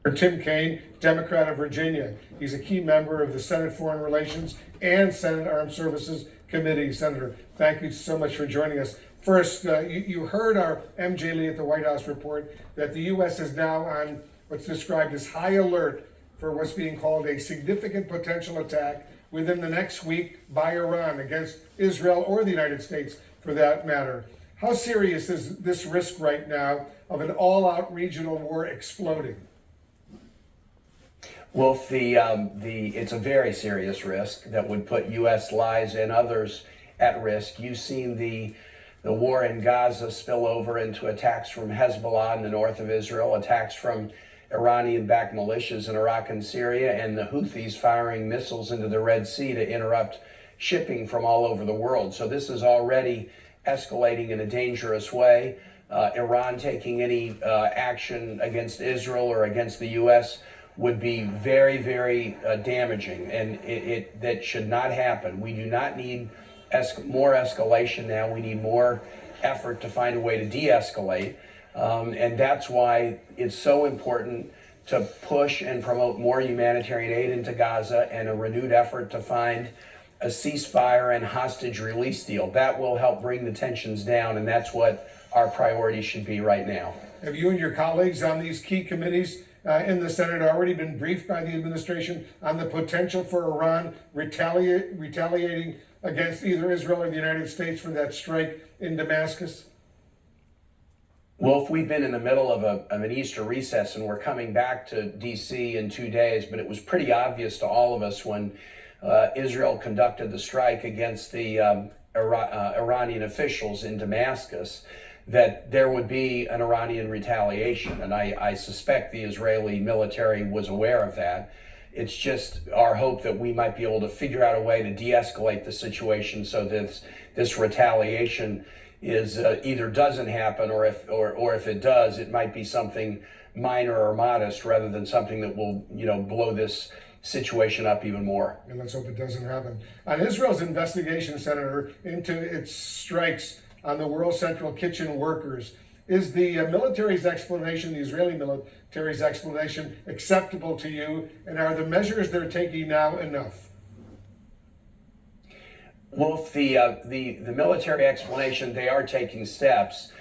Tim Kaine, Democrat of Virginia. He's a key member of the Senate Foreign Relations and Senate Armed Services Committee. Senator, thank you so much for joining us. First, you heard our MJ Lee at the White House report that the U.S. is now on what's described as high alert for what's being called a significant potential attack within the next week by Iran against Israel or the United States for that matter. How serious is this risk right now of an all-out regional war exploding? Well, it's a very serious risk that would put U.S. lives and others at risk. You've seen the war in Gaza spill over into attacks from Hezbollah in the north of Israel, attacks from Iranian-backed militias in Iraq and Syria, and the Houthis firing missiles into the Red Sea to interrupt shipping from all over the world. So this is already escalating in a dangerous way. Iran taking any action against Israel or against the U.S. would be very, very damaging, and that should not happen. We do not need more escalation now. We need more effort to find a way to de-escalate, and that's why it's so important to push and promote more humanitarian aid into Gaza and a renewed effort to find a ceasefire and hostage release deal. That will help bring the tensions down, and that's what our priority should be right now. Have you and your colleagues on these key committees in the Senate already been briefed by the administration on the potential for Iran retaliating against either Israel or the United States for that strike in Damascus? Well, if we've been in the middle of an Easter recess and we're coming back to D.C. in 2 days, but it was pretty obvious to all of us when Israel conducted the strike against the Iranian officials in Damascus that there would be an Iranian retaliation. And I suspect the Israeli military was aware of that. It's just our hope that we might be able to figure out a way to de-escalate the situation so that this retaliation is either doesn't happen, or if it does, it might be something minor or modest rather than something that will, blow this situation up even more. And let's hope it doesn't happen. On Israel's investigation, Senator, into its strikes on the World Central Kitchen workers, is the military's explanation, the Israeli military's explanation, acceptable to you? And are the measures they're taking now enough? Well, the military explanation, they are taking steps.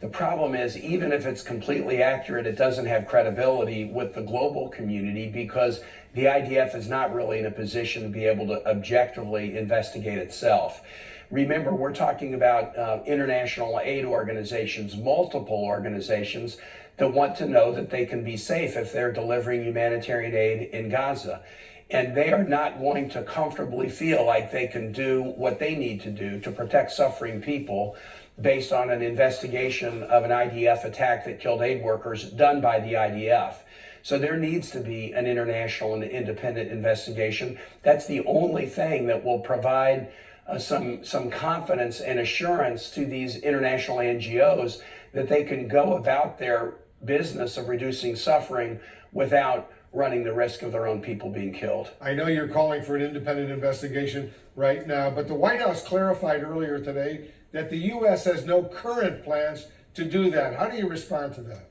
The problem is, even if it's completely accurate, it doesn't have credibility with the global community because the IDF is not really in a position to be able to objectively investigate itself. Remember, we're talking about international aid organizations, multiple organizations that want to know that they can be safe if they're delivering humanitarian aid in Gaza. And they are not going to comfortably feel like they can do what they need to do to protect suffering people based on an investigation of an IDF attack that killed aid workers done by the IDF. So there needs to be an international and independent investigation. That's the only thing that will provide some confidence and assurance to these international NGOs that they can go about their business of reducing suffering without running the risk of their own people being killed. I know you're calling for an independent investigation right now, but the White House clarified earlier today that the U.S. has no current plans to do that. How do you respond to that?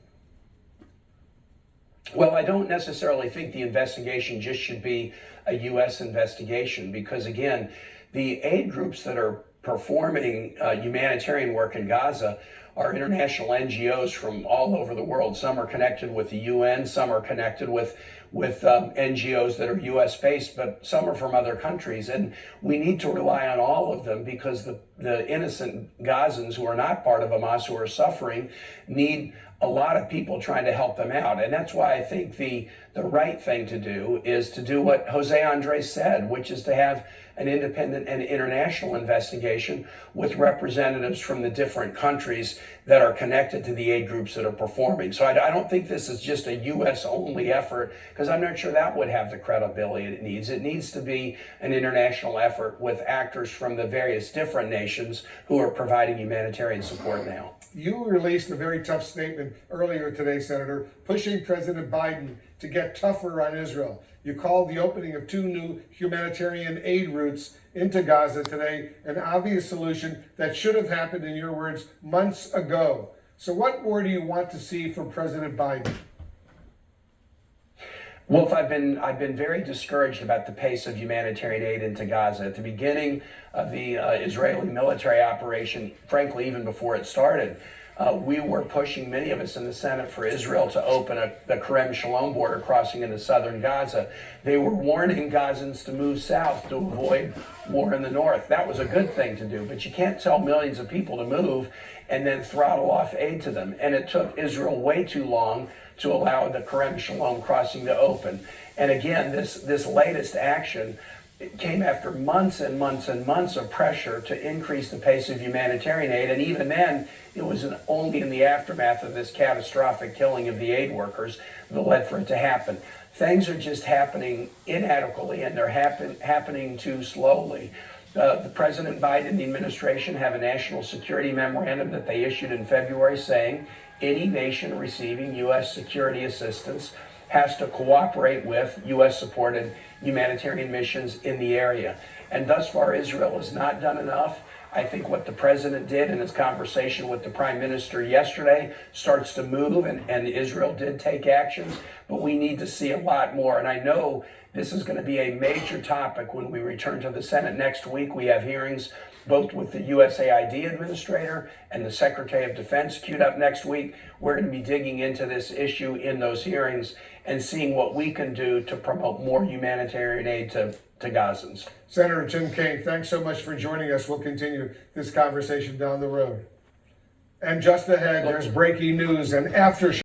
Well, I don't necessarily think the investigation just should be a U.S. investigation because, again, the aid groups that are performing humanitarian work in Gaza are international NGOs from all over the world. Some are connected with the UN, some are connected with NGOs that are US based, but some are from other countries. And we need to rely on all of them because the innocent Gazans who are not part of Hamas, who are suffering, need a lot of people trying to help them out. And that's why I think the right thing to do is to do what Jose Andres said, which is to have an independent and international investigation with representatives from the different countries that are connected to the aid groups that are performing. So I don't think this is just a U.S. only effort, because I'm not sure that would have the credibility it needs. It needs to be an international effort with actors from the various different nations who are providing humanitarian support now. You released a very tough statement earlier today, Senator, pushing President Biden to get tougher on Israel. You called the opening of 2 new humanitarian aid routes into Gaza today an obvious solution that should have happened, in your words, months ago. So what more do you want to see from President Biden? Wolf, I've been very discouraged about the pace of humanitarian aid into Gaza. At the beginning of the Israeli military operation, frankly, even before it started, we were pushing, many of us in the Senate, for Israel to open the Kerem Shalom border crossing into southern Gaza. They were warning Gazans to move south to avoid war in the north. That was a good thing to do, but you can't tell millions of people to move and then throttle off aid to them. And it took Israel way too long to allow the Kerem Shalom crossing to open. And again, this latest action, it came after months and months and months of pressure to increase the pace of humanitarian aid. And even then, it was only in the aftermath of this catastrophic killing of the aid workers that led for it to happen. Things are just happening inadequately, and they're happening too slowly. The President Biden and the administration have a national security memorandum that they issued in February saying any nation receiving U.S. security assistance has to cooperate with U.S.-supported humanitarian missions in the area. And thus far, Israel has not done enough. I think what the president did in his conversation with the prime minister yesterday starts to move, and Israel did take actions, but we need to see a lot more. And I know this is going to be a major topic when we return to the Senate next week. We have hearings both with the USAID administrator and the Secretary of Defense queued up next week. We're going to be digging into this issue in those hearings and seeing what we can do to promote more humanitarian aid to Gazans. Senator Tim Kaine, thanks so much for joining us. We'll continue this conversation down the road. And just ahead, there's breaking news and after